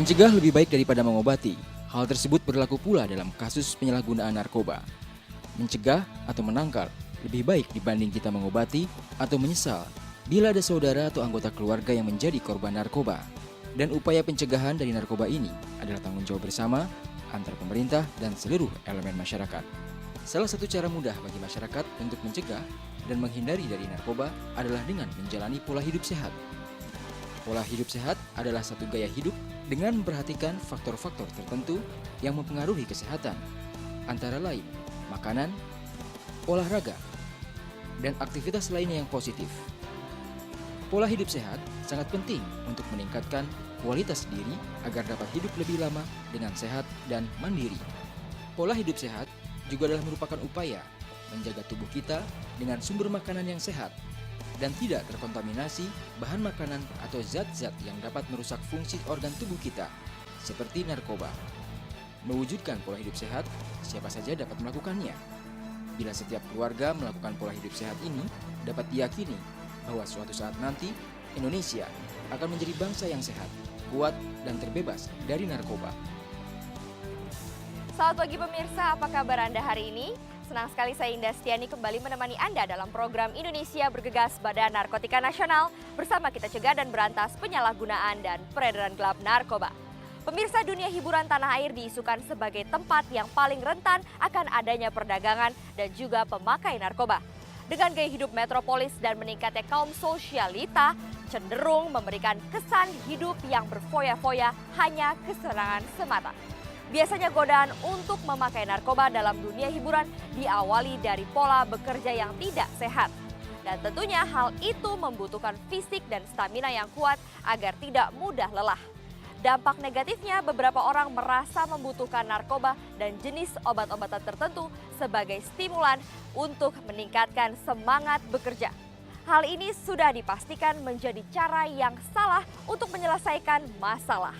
Mencegah lebih baik daripada mengobati. Hal tersebut berlaku pula dalam kasus penyalahgunaan narkoba. Mencegah atau menangkal lebih baik dibanding kita mengobati atau menyesal bila ada saudara atau anggota keluarga yang menjadi korban narkoba. Dan upaya pencegahan dari narkoba ini adalah tanggung jawab bersama antara pemerintah dan seluruh elemen masyarakat. Salah satu cara mudah bagi masyarakat untuk mencegah dan menghindari dari narkoba adalah dengan menjalani pola hidup sehat. Pola hidup sehat adalah satu gaya hidup dengan memperhatikan faktor-faktor tertentu yang mempengaruhi kesehatan, antara lain makanan, olahraga, dan aktivitas lainnya yang positif. Pola hidup sehat sangat penting untuk meningkatkan kualitas diri agar dapat hidup lebih lama dengan sehat dan mandiri. Pola hidup sehat juga adalah merupakan upaya menjaga tubuh kita dengan sumber makanan yang sehat dan tidak terkontaminasi bahan makanan atau zat-zat yang dapat merusak fungsi organ tubuh kita, seperti narkoba. Mewujudkan pola hidup sehat, siapa saja dapat melakukannya. Bila setiap keluarga melakukan pola hidup sehat ini, dapat diyakini bahwa suatu saat nanti Indonesia akan menjadi bangsa yang sehat, kuat, dan terbebas dari narkoba. Selamat pagi pemirsa, apa kabar Anda hari ini? Senang sekali saya Indah Stiani kembali menemani Anda dalam program Indonesia Bergegas Badan Narkotika Nasional bersama kita cegah dan berantas penyalahgunaan dan peredaran gelap narkoba. Pemirsa, dunia hiburan tanah air diisukan sebagai tempat yang paling rentan akan adanya perdagangan dan juga pemakai narkoba. Dengan gaya hidup metropolis dan meningkatnya kaum sosialita, cenderung memberikan kesan hidup yang berfoya-foya hanya kesenangan semata. Biasanya godaan untuk memakai narkoba dalam dunia hiburan diawali dari pola bekerja yang tidak sehat. Dan tentunya hal itu membutuhkan fisik dan stamina yang kuat agar tidak mudah lelah. Dampak negatifnya, beberapa orang merasa membutuhkan narkoba dan jenis obat-obatan tertentu sebagai stimulan untuk meningkatkan semangat bekerja. Hal ini sudah dipastikan menjadi cara yang salah untuk menyelesaikan masalah.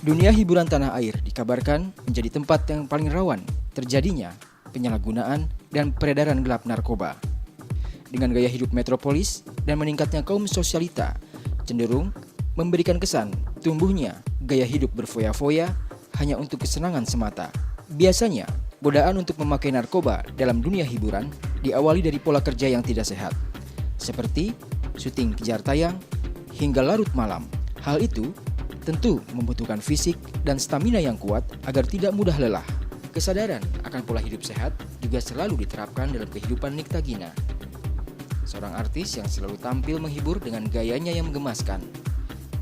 Dunia hiburan tanah air dikabarkan menjadi tempat yang paling rawan terjadinya penyalahgunaan dan peredaran gelap narkoba. Dengan gaya hidup metropolis dan meningkatnya kaum sosialita, cenderung memberikan kesan tumbuhnya gaya hidup berfoya-foya hanya untuk kesenangan semata. Biasanya, godaan untuk memakai narkoba dalam dunia hiburan diawali dari pola kerja yang tidak sehat, seperti syuting kejar tayang hingga larut malam. Hal itu tentu membutuhkan fisik dan stamina yang kuat agar tidak mudah lelah. Kesadaran akan pola hidup sehat juga selalu diterapkan dalam kehidupan Nikta Gina, seorang artis yang selalu tampil menghibur dengan gayanya yang menggemaskan.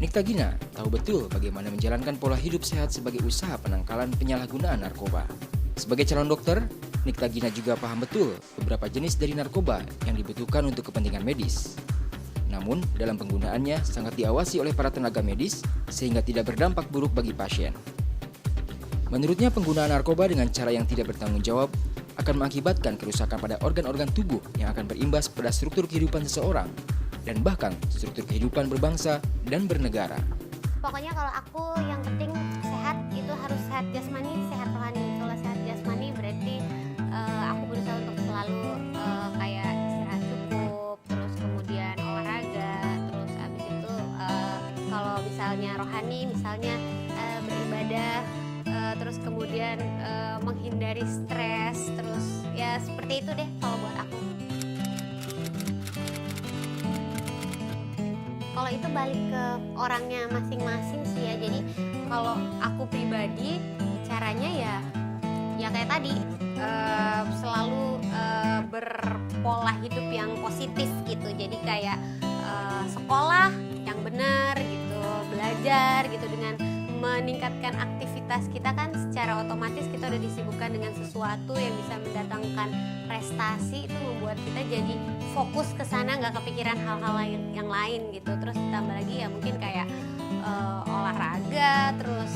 Nikta Gina tahu betul bagaimana menjalankan pola hidup sehat sebagai usaha penangkalan penyalahgunaan narkoba. Sebagai calon dokter, Nikta Gina juga paham betul beberapa jenis dari narkoba yang dibutuhkan untuk kepentingan medis. Namun, dalam penggunaannya sangat diawasi oleh para tenaga medis sehingga tidak berdampak buruk bagi pasien. Menurutnya, penggunaan narkoba dengan cara yang tidak bertanggung jawab akan mengakibatkan kerusakan pada organ-organ tubuh yang akan berimbas pada struktur kehidupan seseorang dan bahkan struktur kehidupan berbangsa dan bernegara. Pokoknya kalau aku yang penting sehat, itu harus sehat jasmani, sehat rohani. Kalau sehat jasmani berarti aku berusaha untuk selalu kayak istirahat cukup, terus kemudian olahraga, terus abis itu kalau misalnya rohani, misalnya beribadah, terus kemudian menghindari stres, terus ya seperti itu deh kalau buat aku. Kalau itu balik ke orangnya masing-masing sih ya. Jadi kalau aku pribadi caranya ya kayak tadi selalu berpola hidup yang positif gitu. Jadi kayak sekolah yang benar gitu, belajar gitu, dengan meningkatkan aktivitas kita kan secara otomatis kita udah disibukkan dengan sesuatu yang bisa mendatangkan prestasi, itu membuat kita jadi fokus ke sana, nggak kepikiran hal-hal yang lain gitu. Terus ditambah lagi ya mungkin kayak olahraga, terus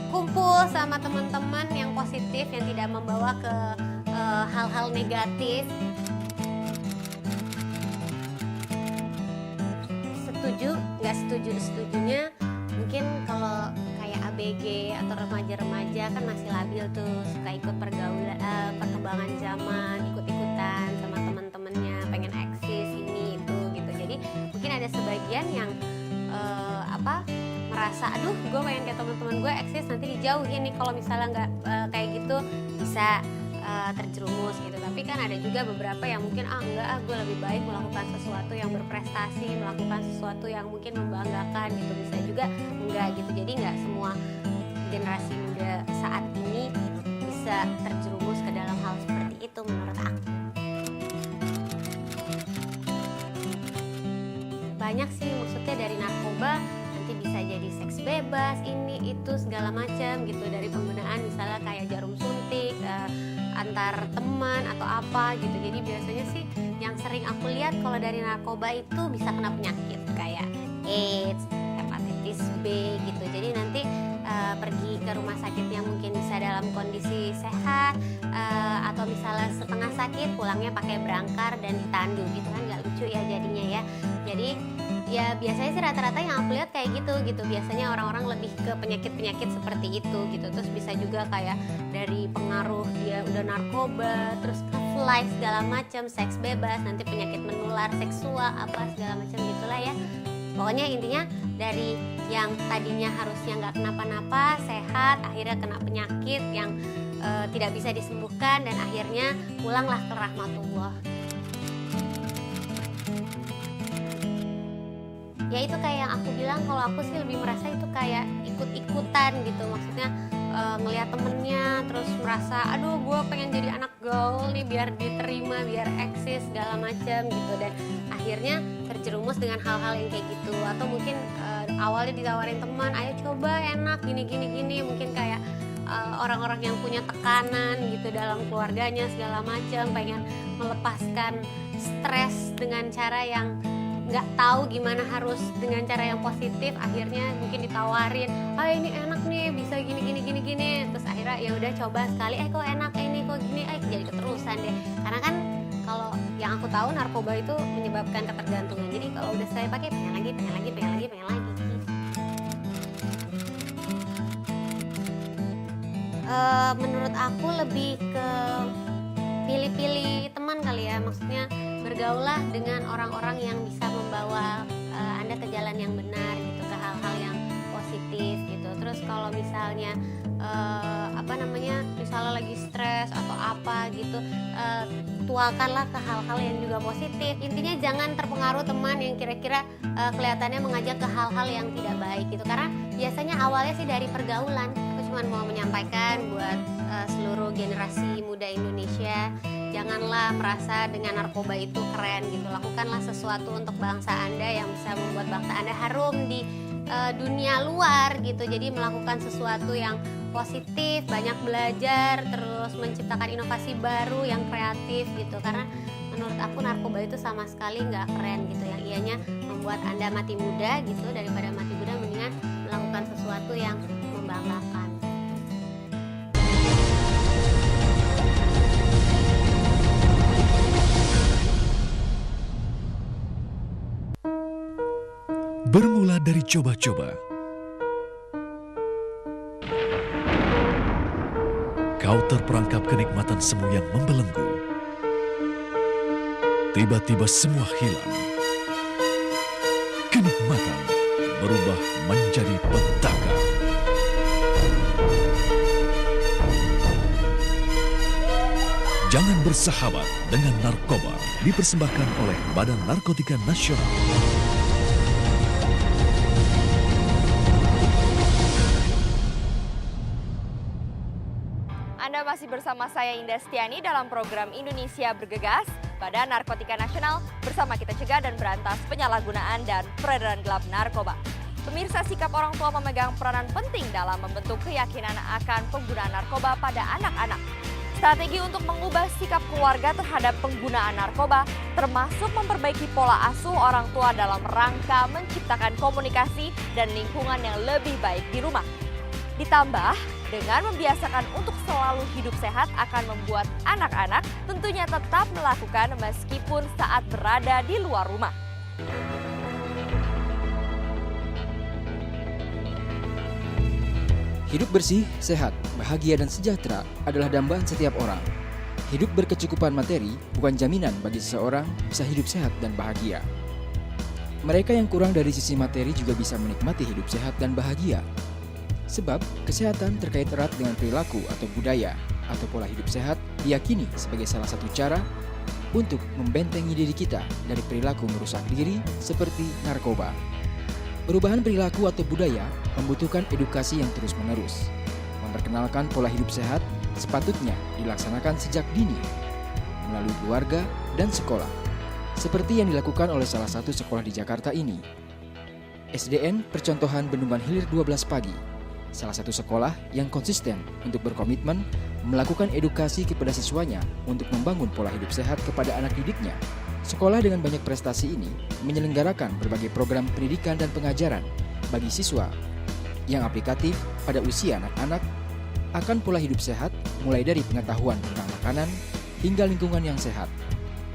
kumpul sama teman-teman yang positif yang tidak membawa ke hal-hal negatif. Setuju nggak setujunya mungkin kalau kayak ABG atau remaja-remaja kan masih labil tuh, suka ikut perkembangan zaman, ikut-ikutan sama teman-temannya, pengen eksis ini itu gitu. Jadi mungkin ada sebagian yang merasa aduh gue pengen kayak teman-teman gue eksis nanti dijauhin nih kalau misalnya nggak kayak gitu bisa terjerumus gitu. Tapi kan ada juga beberapa yang mungkin gue lebih baik melakukan sesuatu yang berprestasi, melakukan sesuatu yang mungkin membanggakan gitu, bisa juga enggak gitu. Jadi nggak semua generasi muda saat ini bisa terjerumus ke dalam hal seperti itu menurut aku. Banyak sih maksudnya dari narkoba nanti bisa jadi seks bebas, ini itu segala macam gitu, dari penggunaan misalnya kayak jarum suntik antar teman atau apa gitu. Jadi biasanya sih yang sering aku lihat kalau dari narkoba itu bisa kena penyakit kayak AIDS, hepatitis B gitu. Jadi nanti pergi ke rumah sakit yang mungkin bisa dalam kondisi sehat atau misalnya setengah sakit pulangnya pakai berangkar dan ditandu gitu kan, nggak lucu ya jadinya ya. Jadi ya biasanya sih rata-rata yang aku lihat kayak gitu. Biasanya orang-orang lebih ke penyakit-penyakit seperti itu gitu. Terus bisa juga kayak dari pengaruh dia udah narkoba, terus life segala macam, seks bebas, nanti penyakit menular seksual apa segala macam gitulah ya. Pokoknya intinya dari yang tadinya harusnya nggak kenapa-napa, sehat, akhirnya kena penyakit yang tidak bisa disembuhkan dan akhirnya pulanglah ke rahmatullah. Ya itu kayak yang aku bilang, kalau aku sih lebih merasa itu kayak ikut-ikutan gitu. Maksudnya ngelihat temennya terus merasa aduh gue pengen jadi anak gaul nih biar diterima, biar eksis segala macam gitu. Dan akhirnya terjerumus dengan hal-hal yang kayak gitu. Atau mungkin awalnya ditawarin teman, ayo coba enak gini. Mungkin kayak orang-orang yang punya tekanan gitu dalam keluarganya segala macam, pengen melepaskan stres dengan cara yang nggak tahu gimana harus dengan cara yang positif, akhirnya mungkin ditawarin, ini enak nih bisa gini, terus akhirnya ya udah coba sekali, kok enak, ini kok gini, jadi keterusan deh. Karena kan kalau yang aku tahu narkoba itu menyebabkan ketergantungan, jadi kalau udah saya pakai pengen lagi. Menurut aku lebih ke pilih-pilih teman kali ya, maksudnya bergaulah dengan orang-orang yang bisa membawa Anda ke jalan yang benar gitu, ke hal-hal yang positif gitu. Terus kalau misalnya misalnya lagi stres atau apa gitu, tuakanlah ke hal-hal yang juga positif. Intinya jangan terpengaruh teman yang kira-kira kelihatannya mengajak ke hal-hal yang tidak baik gitu. Karena biasanya awalnya sih dari pergaulan. Aku cuma mau menyampaikan buat seluruh generasi muda Indonesia, janganlah merasa dengan narkoba itu keren gitu. Lakukanlah sesuatu untuk bangsa Anda yang bisa membuat bangsa Anda harum di dunia luar gitu. Jadi melakukan sesuatu yang positif, banyak belajar, terus menciptakan inovasi baru yang kreatif gitu. Karena menurut aku narkoba itu sama sekali nggak keren gitu, yang ianya membuat Anda mati muda gitu. Daripada mati muda mendingan melakukan sesuatu yang membanggakan. Bermula dari coba-coba, kau terperangkap kenikmatan semu yang membelenggu. Tiba-tiba semua hilang. Kenikmatan berubah menjadi petaka. Jangan bersahabat dengan narkoba, dipersembahkan oleh Badan Narkotika Nasional. Anda masih bersama saya Indah Stiani dalam program Indonesia Bergegas, Badan Narkotika Nasional, bersama kita cegah dan berantas penyalahgunaan dan peredaran gelap narkoba. Pemirsa, sikap orang tua memegang peranan penting dalam membentuk keyakinan akan penggunaan narkoba pada anak-anak. Strategi untuk mengubah sikap keluarga terhadap penggunaan narkoba termasuk memperbaiki pola asuh orang tua dalam rangka menciptakan komunikasi dan lingkungan yang lebih baik di rumah. Ditambah dengan membiasakan untuk selalu hidup sehat akan membuat anak-anak tentunya tetap melakukan meskipun saat berada di luar rumah. Hidup bersih, sehat, bahagia dan sejahtera adalah dambaan setiap orang. Hidup berkecukupan materi bukan jaminan bagi seseorang bisa hidup sehat dan bahagia. Mereka yang kurang dari sisi materi juga bisa menikmati hidup sehat dan bahagia. Sebab kesehatan terkait erat dengan perilaku atau budaya atau pola hidup sehat diyakini sebagai salah satu cara untuk membentengi diri kita dari perilaku merusak diri seperti narkoba. Perubahan perilaku atau budaya membutuhkan edukasi yang terus-menerus. Memperkenalkan pola hidup sehat sepatutnya dilaksanakan sejak dini melalui keluarga dan sekolah, seperti yang dilakukan oleh salah satu sekolah di Jakarta ini. SDN Percontohan Bendungan Hilir 12 Pagi, salah satu sekolah yang konsisten untuk berkomitmen melakukan edukasi kepada siswanya untuk membangun pola hidup sehat kepada anak didiknya. Sekolah dengan banyak prestasi ini menyelenggarakan berbagai program pendidikan dan pengajaran bagi siswa yang aplikatif pada usia anak-anak akan pola hidup sehat, mulai dari pengetahuan tentang makanan hingga lingkungan yang sehat,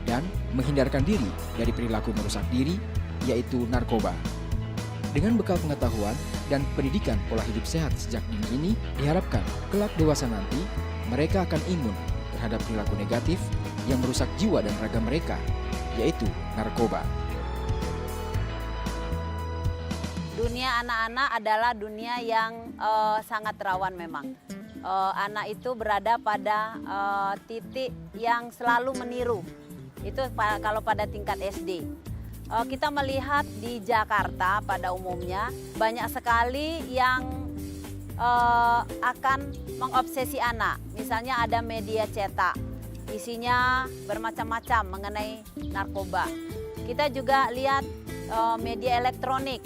dan menghindarkan diri dari perilaku merusak diri, yaitu narkoba. Dengan bekal pengetahuan dan pendidikan pola hidup sehat sejak dini ini, diharapkan kelak dewasa nanti mereka akan imun terhadap perilaku negatif yang merusak jiwa dan raga mereka, yaitu narkoba. Dunia anak-anak adalah dunia yang sangat rawan memang. Anak itu berada pada titik yang selalu meniru. Itu kalau pada tingkat SD. Kita melihat di Jakarta pada umumnya banyak sekali yang akan mengobsesi anak. Misalnya ada media cetak, isinya bermacam-macam mengenai narkoba. Kita juga lihat media elektronik,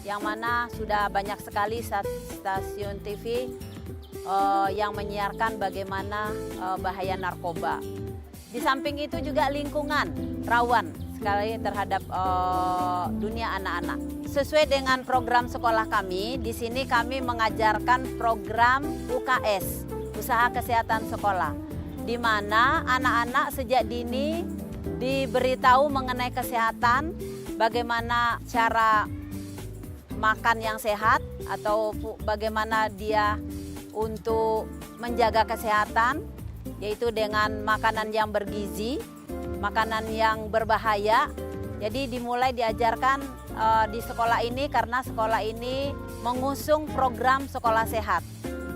yang mana sudah banyak sekali stasiun TV yang menyiarkan bagaimana bahaya narkoba. Di samping itu juga lingkungan rawan sekali terhadap dunia anak-anak. Sesuai dengan program sekolah kami, di sini kami mengajarkan program UKS, Usaha Kesehatan Sekolah, di mana anak-anak sejak dini diberitahu mengenai kesehatan, bagaimana cara makan yang sehat atau bagaimana dia untuk menjaga kesehatan, yaitu dengan makanan yang bergizi, makanan yang berbahaya. Jadi dimulai diajarkan di sekolah ini karena sekolah ini mengusung program sekolah sehat.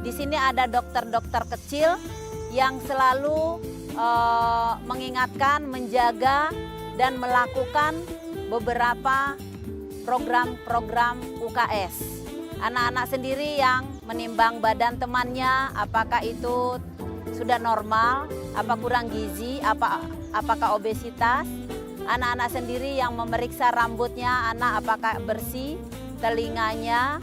Di sini ada dokter-dokter kecil yang selalu mengingatkan, menjaga, dan melakukan beberapa program-program UKS. Anak-anak sendiri yang menimbang badan temannya, apakah itu sudah normal, apa kurang gizi, apakah obesitas. Anak-anak sendiri yang memeriksa rambutnya, anak apakah bersih, telinganya,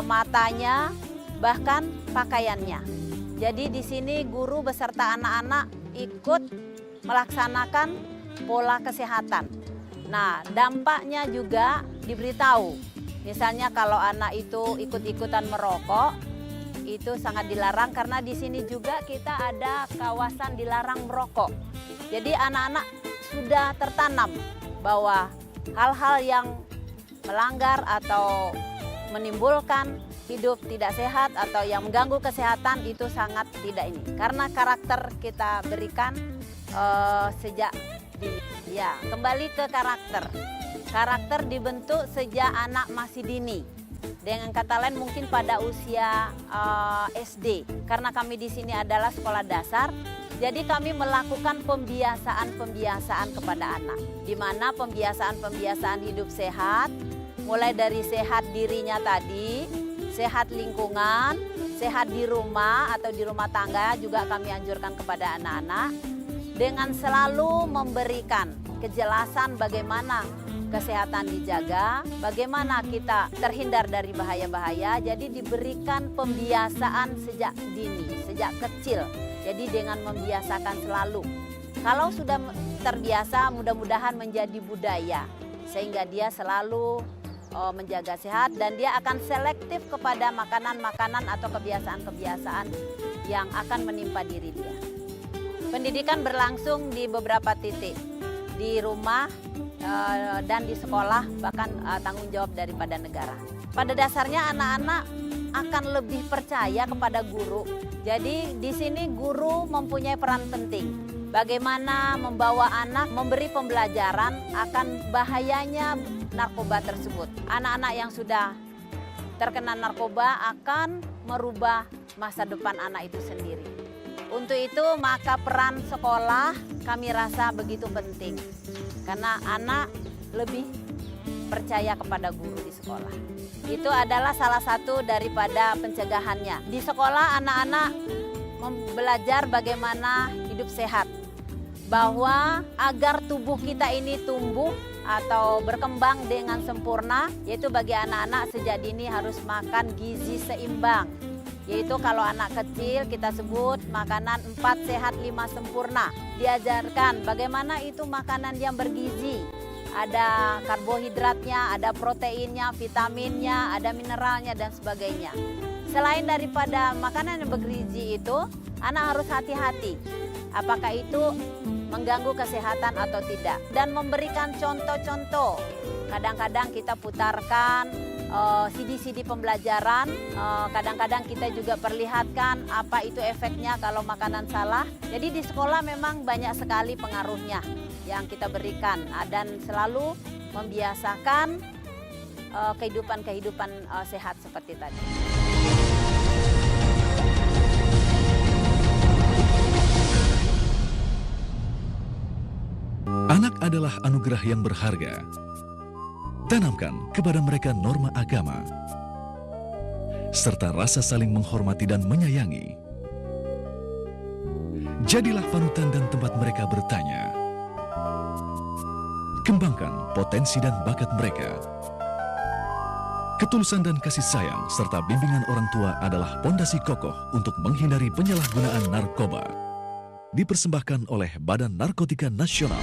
matanya, bahkan pakaiannya. Jadi di sini guru beserta anak-anak ikut melaksanakan pola kesehatan. Nah, dampaknya juga diberitahu. Misalnya kalau anak itu ikut-ikutan merokok, itu sangat dilarang karena di sini juga kita ada kawasan dilarang merokok. Jadi anak-anak sudah tertanam bahwa hal-hal yang melanggar atau menimbulkan hidup tidak sehat atau yang mengganggu kesehatan itu sangat tidak ini. Karena karakter kita berikan sejak ya kembali ke karakter. Karakter dibentuk sejak anak masih dini. Dengan kata lain mungkin pada usia SD. Karena kami di sini adalah sekolah dasar. Jadi kami melakukan pembiasaan-pembiasaan kepada anak, di mana pembiasaan-pembiasaan hidup sehat, mulai dari sehat dirinya tadi, sehat lingkungan, sehat di rumah atau di rumah tangga juga kami anjurkan kepada anak-anak, dengan selalu memberikan kejelasan bagaimana kesehatan dijaga, bagaimana kita terhindar dari bahaya-bahaya. Jadi diberikan pembiasaan sejak dini, sejak kecil. Jadi dengan membiasakan selalu. Kalau sudah terbiasa, mudah-mudahan menjadi budaya. Sehingga dia selalu menjaga sehat dan dia akan selektif kepada makanan-makanan atau kebiasaan-kebiasaan yang akan menimpa diri dia. Pendidikan berlangsung di beberapa titik. Di rumah dan di sekolah, bahkan tanggung jawab daripada negara. Pada dasarnya anak-anak akan lebih percaya kepada guru. Jadi di sini guru mempunyai peran penting. Bagaimana membawa anak memberi pembelajaran akan bahayanya narkoba tersebut. Anak-anak yang sudah terkena narkoba akan merubah masa depan anak itu sendiri. Untuk itu maka peran sekolah kami rasa begitu penting. Karena anak lebih percaya kepada guru di sekolah. Itu adalah salah satu daripada pencegahannya. Di sekolah anak-anak belajar bagaimana hidup sehat. Bahwa agar tubuh kita ini tumbuh atau berkembang dengan sempurna, yaitu bagi anak-anak sejak dini harus makan gizi seimbang. Yaitu kalau anak kecil kita sebut makanan 4 sehat 5 sempurna. Diajarkan bagaimana itu makanan yang bergizi. Ada karbohidratnya, ada proteinnya, vitaminnya, ada mineralnya dan sebagainya. Selain daripada makanan yang bergizi itu, anak harus hati-hati. Apakah itu mengganggu kesehatan atau tidak. Dan memberikan contoh-contoh. Kadang-kadang kita putarkan CD-CD pembelajaran, kadang-kadang kita juga perlihatkan apa itu efeknya kalau makanan salah. Jadi di sekolah memang banyak sekali pengaruhnya yang kita berikan dan selalu membiasakan kehidupan sehat seperti tadi. Anak adalah anugerah yang berharga. Tanamkan kepada mereka norma agama, serta rasa saling menghormati dan menyayangi. Jadilah panutan dan tempat mereka bertanya. Kembangkan potensi dan bakat mereka. Ketulusan dan kasih sayang serta bimbingan orang tua adalah pondasi kokoh untuk menghindari penyalahgunaan narkoba. Dipersembahkan oleh Badan Narkotika Nasional.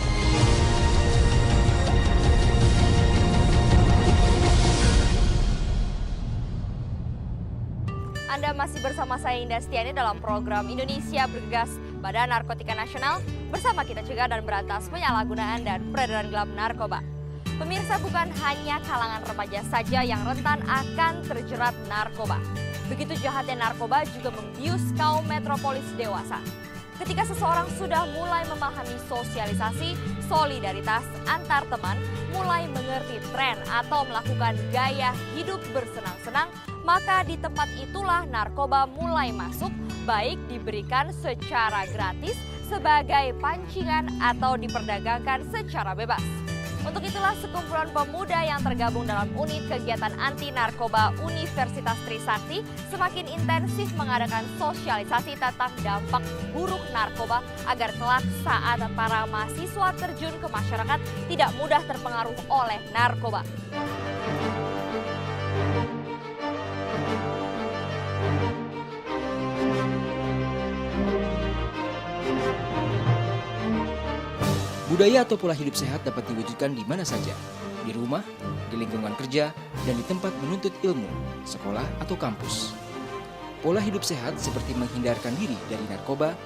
Anda masih bersama saya Indah Stiani dalam program Indonesia Bergegas Badan Narkotika Nasional. Bersama kita cegah dan berantas penyalahgunaan dan peredaran gelap narkoba. Pemirsa, bukan hanya kalangan remaja saja yang rentan akan terjerat narkoba. Begitu jahatnya narkoba juga membius kaum metropolis dewasa. Ketika seseorang sudah mulai memahami sosialisasi, solidaritas antar teman, mulai mengerti tren atau melakukan gaya hidup bersenang-senang, maka di tempat itulah narkoba mulai masuk, baik diberikan secara gratis sebagai pancingan atau diperdagangkan secara bebas. Untuk itulah sekumpulan pemuda yang tergabung dalam unit kegiatan anti narkoba Universitas Trisakti semakin intensif mengadakan sosialisasi tentang dampak buruk narkoba agar kelak saat para mahasiswa terjun ke masyarakat tidak mudah terpengaruh oleh narkoba. Budaya atau pola hidup sehat dapat diwujudkan di mana saja, di rumah, di lingkungan kerja, dan di tempat menuntut ilmu, sekolah atau kampus. Pola hidup sehat seperti menghindarkan diri dari narkoba